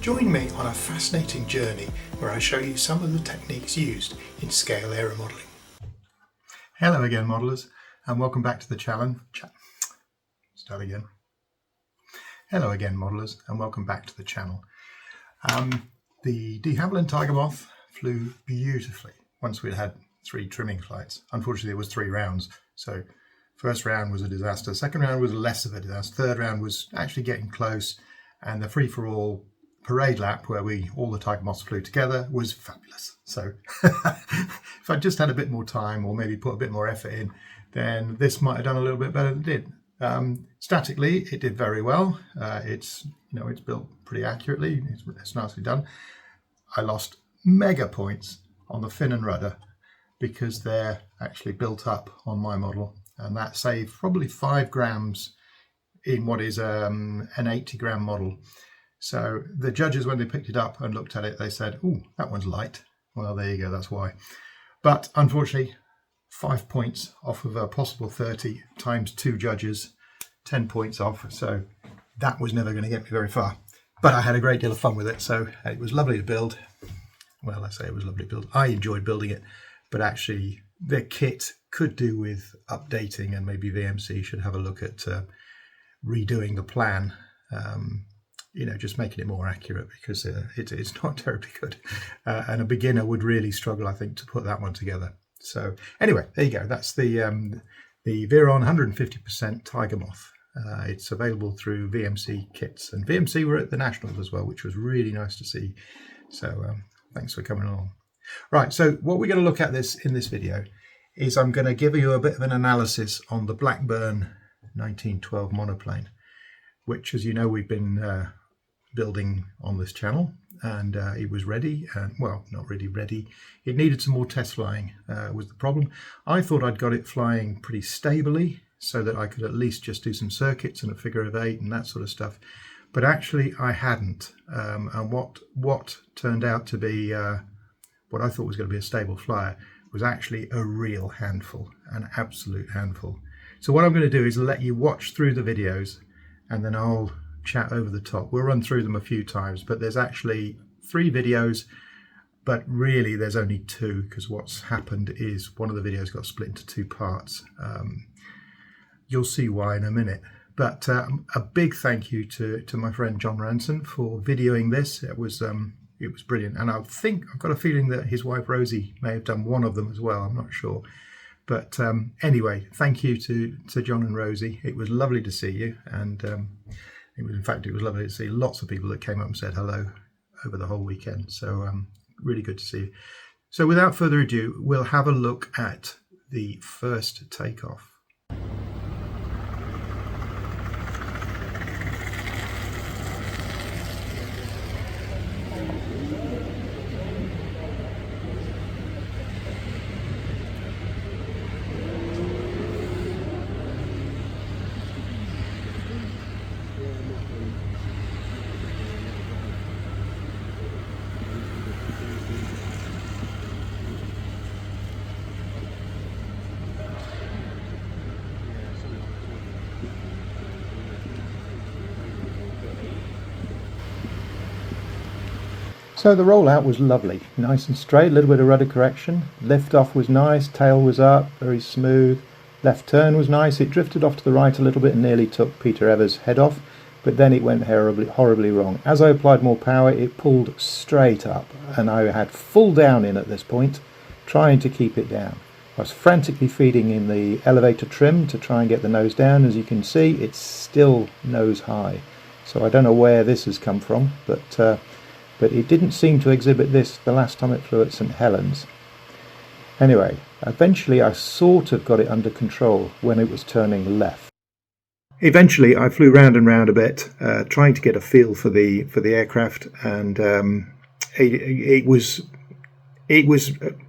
Join me on a fascinating journey where I show you some of the techniques used in scale aeromodelling. Hello again, modelers, and welcome back to the channel. Start again. Hello again, modelers, and welcome back to the channel. The de Havlin Tiger Moth flew beautifully once we'd had 3 trimming flights. Unfortunately, it was 3 rounds, so first round was a disaster, second round was less of a disaster, third round was actually getting close, and the free-for-all parade lap where all the Tiger Moths flew together was fabulous. So if I just had a bit more time or maybe put a bit more effort in, then this might have done a little bit better than it did. Statically, it did very well. It's built pretty accurately. It's nicely done. I lost mega points on the fin and rudder because they're actually built up on my model, and that saved probably 5 grams in what is an 80-gram model. So the judges, when they picked it up and looked at it, they said, "Oh, that one's light." Well, there you go, that's why. But unfortunately, 5 points off of a possible 30 times 2 judges, 10 points off. So that was never going to get me very far. But I had a great deal of fun with it, so it was lovely to build. Well, I say it was lovely to build. I enjoyed building it, but actually the kit could do with updating, and maybe VMC should have a look at redoing the plan. Just making it more accurate, because it's not terribly good, and a beginner would really struggle, I think, to put that one together. So anyway, there you go. That's the Viron 150% Tiger Moth. It's available through VMC kits, and VMC were at the Nationals as well, which was really nice to see. So thanks for coming along. Right, so what we're going to look at in this video is I'm going to give you a bit of an analysis on the Blackburn 1912 monoplane, which, as you know, we've been building on this channel, and it was ready, and well, not really ready. It needed some more test flying, was the problem. I thought I'd got it flying pretty stably so that I could at least just do some circuits and a figure of 8 and that sort of stuff, but actually I hadn't, and what turned out to be what I thought was going to be a stable flyer was actually a real handful, an absolute handful. So what I'm going to do is let you watch through the videos, and then I'll chat over the top. We'll run through them a few times, but there's actually 3 videos, but really there's only 2, because what's happened is one of the videos got split into 2 parts. You'll see why in a minute. But a big thank you to my friend John Ranson for videoing this. It was brilliant, and I've got a feeling that his wife Rosie may have done one of them as well. I'm not sure. But anyway, thank you to John and Rosie. It was lovely to see you, and it was lovely to see lots of people that came up and said hello over the whole weekend. So really good to see you. So without further ado, we'll have a look at the first takeoff. So the rollout was lovely, nice and straight, a little bit of rudder correction. Lift off was nice, tail was up, very smooth. Left turn was nice. It drifted off to the right a little bit and nearly took Peter Evers' head off, but then it went horribly wrong. As I applied more power, it pulled straight up, and I had full down in at this point, trying to keep it down. I was frantically feeding in the elevator trim to try and get the nose down. As you can see, it's still nose high. So I don't know where this has come from, but it didn't seem to exhibit this the last time it flew at St Helens. Anyway, eventually I sort of got it under control when it was turning left. Eventually I flew round and round a bit, trying to get a feel for the aircraft, and it was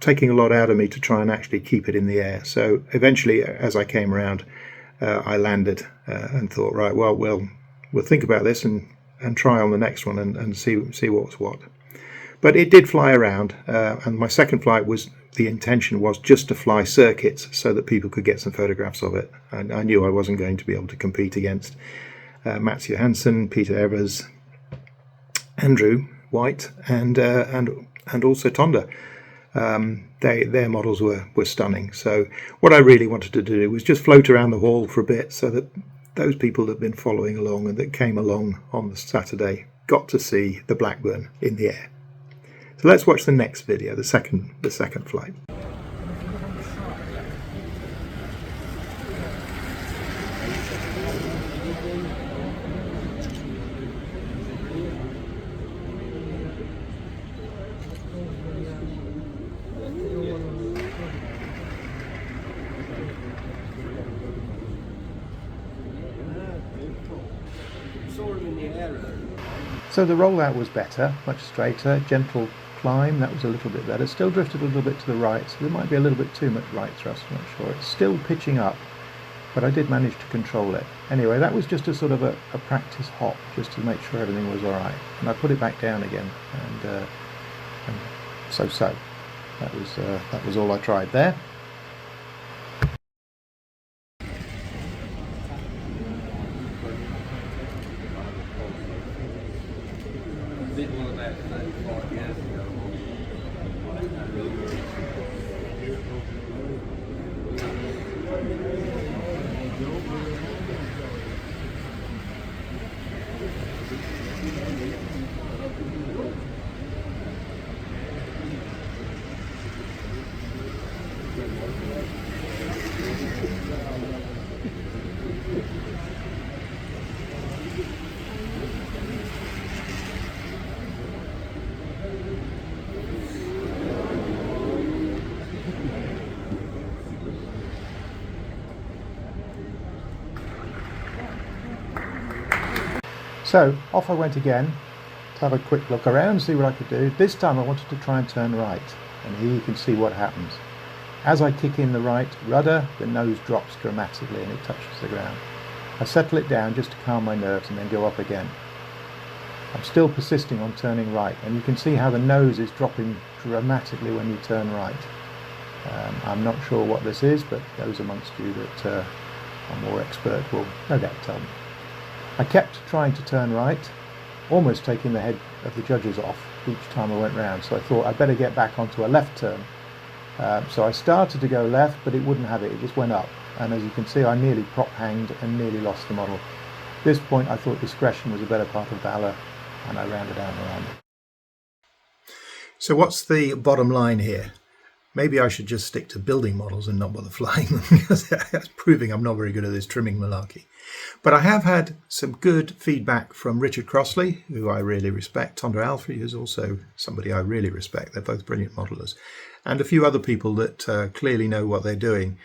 taking a lot out of me to try and actually keep it in the air. So eventually, as I came around, I landed and thought, right, well, we'll think about this and try on the next one and see what's what. But it did fly around, and my second flight the intention was just to fly circuits so that people could get some photographs of it. And I knew I wasn't going to be able to compete against Mats Johansson, Peter Evers, Andrew White and also Tonda. Their models were stunning. So what I really wanted to do was just float around the hall for a bit, so that those people that have been following along and that came along on the Saturday got to see the Blackburn in the air. So let's watch the next video, the second flight. So the rollout was better, much straighter, gentle climb, that was a little bit better. Still drifted a little bit to the right, so there might be a little bit too much right thrust, I'm not sure. It's still pitching up, but I did manage to control it. Anyway, that was just a sort of a practice hop, just to make sure everything was alright. And I put it back down again, and so. That was all I tried there. So off I went again to have a quick look around, see what I could do. This time I wanted to try and turn right, and here you can see what happens. As I kick in the right rudder, the nose drops dramatically and it touches the ground. I settle it down just to calm my nerves and then go up again. I'm still persisting on turning right, and you can see how the nose is dropping dramatically when you turn right. I'm not sure what this is, but those amongst you that are more expert will no doubt tell me. I kept trying to turn right, almost taking the head of the judges off each time I went round, so I thought I'd better get back onto a left turn. So I started to go left, but it wouldn't have it just went up. And as you can see, I nearly prop hanged and nearly lost the model. At this point I thought discretion was a better part of valour, and I rounded down around it. So what's the bottom line here? Maybe I should just stick to building models and not bother flying them, because that's proving I'm not very good at this trimming malarkey. But I have had some good feedback from Richard Crossley, who I really respect. Tonda Alfie is also somebody I really respect. They're both brilliant modelers. And a few other people that clearly know what they're doing.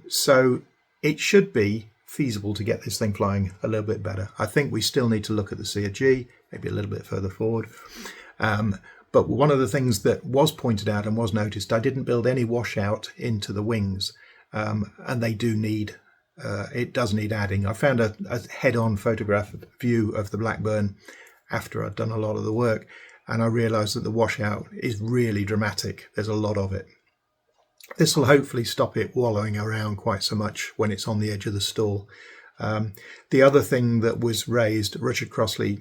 So it should be feasible to get this thing flying a little bit better. I think we still need to look at the CG, maybe a little bit further forward. But one of the things that was pointed out and was noticed, I didn't build any washout into the wings, and they do need, it does need adding. I found a head-on photograph view of the Blackburn after I'd done a lot of the work, and I realised that the washout is really dramatic. There's a lot of it. This will hopefully stop it wallowing around quite so much when it's on the edge of the stall. The other thing that was raised, Richard Crossley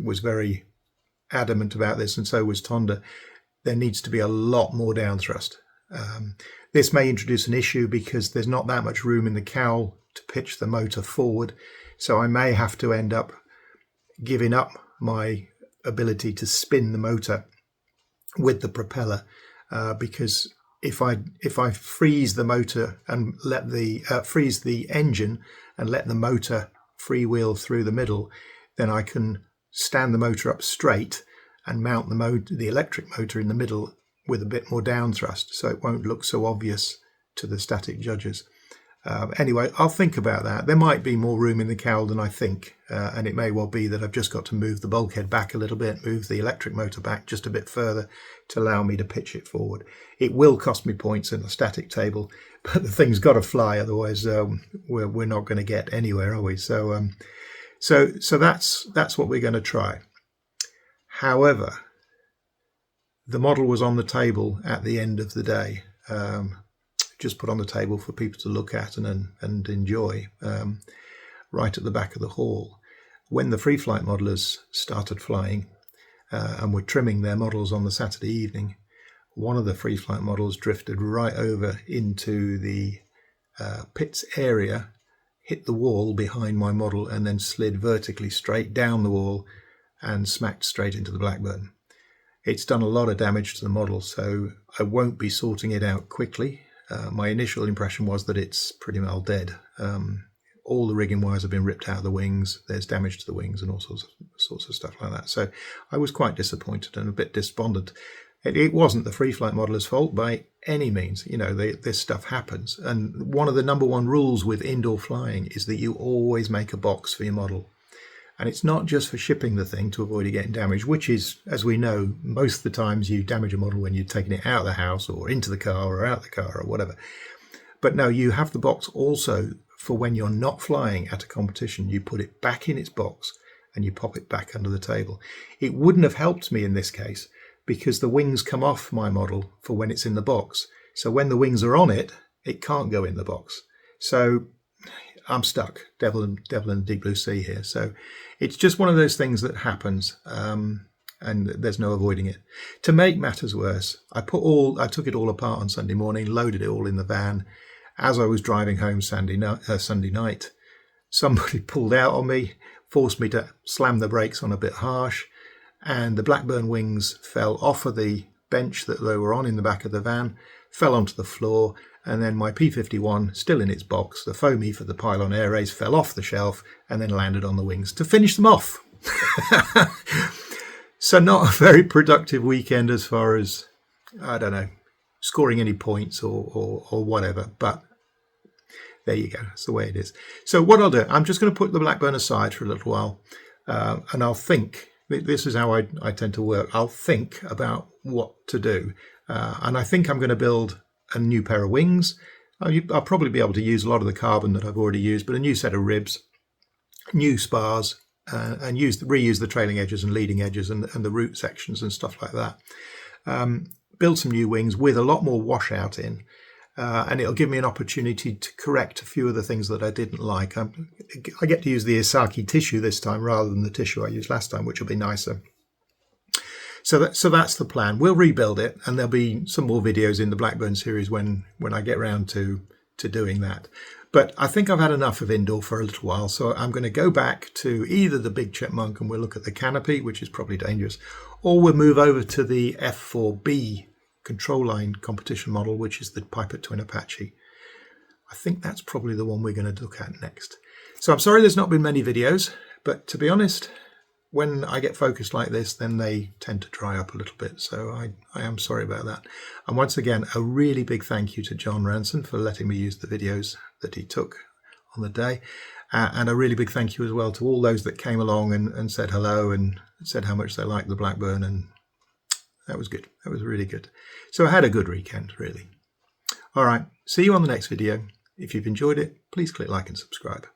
was very adamant about this, and so was Tonda. There needs to be a lot more downthrust. This may introduce an issue because there's not that much room in the cowl to pitch the motor forward, so I may have to end up giving up my ability to spin the motor with the propeller, because if I freeze the motor and let the freeze the engine and let the motor freewheel through the middle, then I can stand the motor up straight and mount the electric motor in the middle with a bit more downthrust, so it won't look so obvious to the static judges. Anyway, I'll think about that. There might be more room in the cowl than I think, and it may well be that I've just got to move the bulkhead back a little bit, move the electric motor back just a bit further to allow me to pitch it forward. It will cost me points in the static table, but the thing's got to fly, otherwise we're not going to get anywhere, are we? So that's what we're going to try. However, the model was on the table at the end of the day, just put on the table for people to look at and enjoy, right at the back of the hall. when the free flight modelers started flying and were trimming their models on the Saturday evening, one of the free flight models drifted right over into the pits area, hit the wall behind my model, and then slid vertically straight down the wall and smacked straight into the Blackburn. It's done a lot of damage to the model, so I won't be sorting it out quickly. My initial impression was that it's pretty well dead. All the rigging wires have been ripped out of the wings. There's damage to the wings and all sorts of stuff like that. So I was quite disappointed and a bit despondent. It wasn't the free flight modeler's fault by any means. You know, this stuff happens. And one of the number one rules with indoor flying is that you always make a box for your model. And it's not just for shipping the thing to avoid it getting damaged, which is, as we know, most of the times you damage a model when you're taking it out of the house or into the car or out the car or whatever. But no, you have the box also for when you're not flying at a competition. You put it back in its box and you pop it back under the table. It wouldn't have helped me in this case because the wings come off my model for when it's in the box. So when the wings are on it, it can't go in the box. So I'm stuck, devil in the deep blue sea here. So it's just one of those things that happens, and there's no avoiding it. To make matters worse, I took it all apart on Sunday morning, loaded it all in the van. As I was driving home Sunday night, somebody pulled out on me, forced me to slam the brakes on a bit harsh, and the Blackburn wings fell off of the bench that they were on in the back of the van, fell onto the floor, and then my P-51, still in its box, the foamy for the pylon air race, fell off the shelf and then landed on the wings to finish them off. So not a very productive weekend as far as, I don't know, scoring any points or whatever, but there you go. That's the way it is. So what I'll do, I'm just going to put the Blackburn aside for a little while, and I'll think. This is how I tend to work. I'll think about what to do, and I think I'm going to build a new pair of wings. I'll probably be able to use a lot of the carbon that I've already used, but a new set of ribs, new spars, and reuse the trailing edges and leading edges and the root sections and stuff like that. Build some new wings with a lot more washout in, and it'll give me an opportunity to correct a few of the things that I didn't like. I get to use the Isaki tissue this time rather than the tissue I used last time, which will be nicer. So that's the plan. We'll rebuild it, and there'll be some more videos in the Blackburn series when I get round to doing that. But I think I've had enough of indoor for a little while, so I'm going to go back to either the Big Chipmunk and we'll look at the canopy, which is probably dangerous, or we'll move over to the F4B control line competition model, which is the Piper Twin Apache. I think that's probably the one we're going to look at next. So I'm sorry there's not been many videos, but to be honest, when I get focused like this, then they tend to dry up a little bit. So I am sorry about that. And once again, a really big thank you to John Ranson for letting me use the videos that he took on the day. And a really big thank you as well to all those that came along and said hello and said how much they liked the Blackburn. And that was good. That was really good. So I had a good weekend, really. All right. See you on the next video. If you've enjoyed it, please click like and subscribe.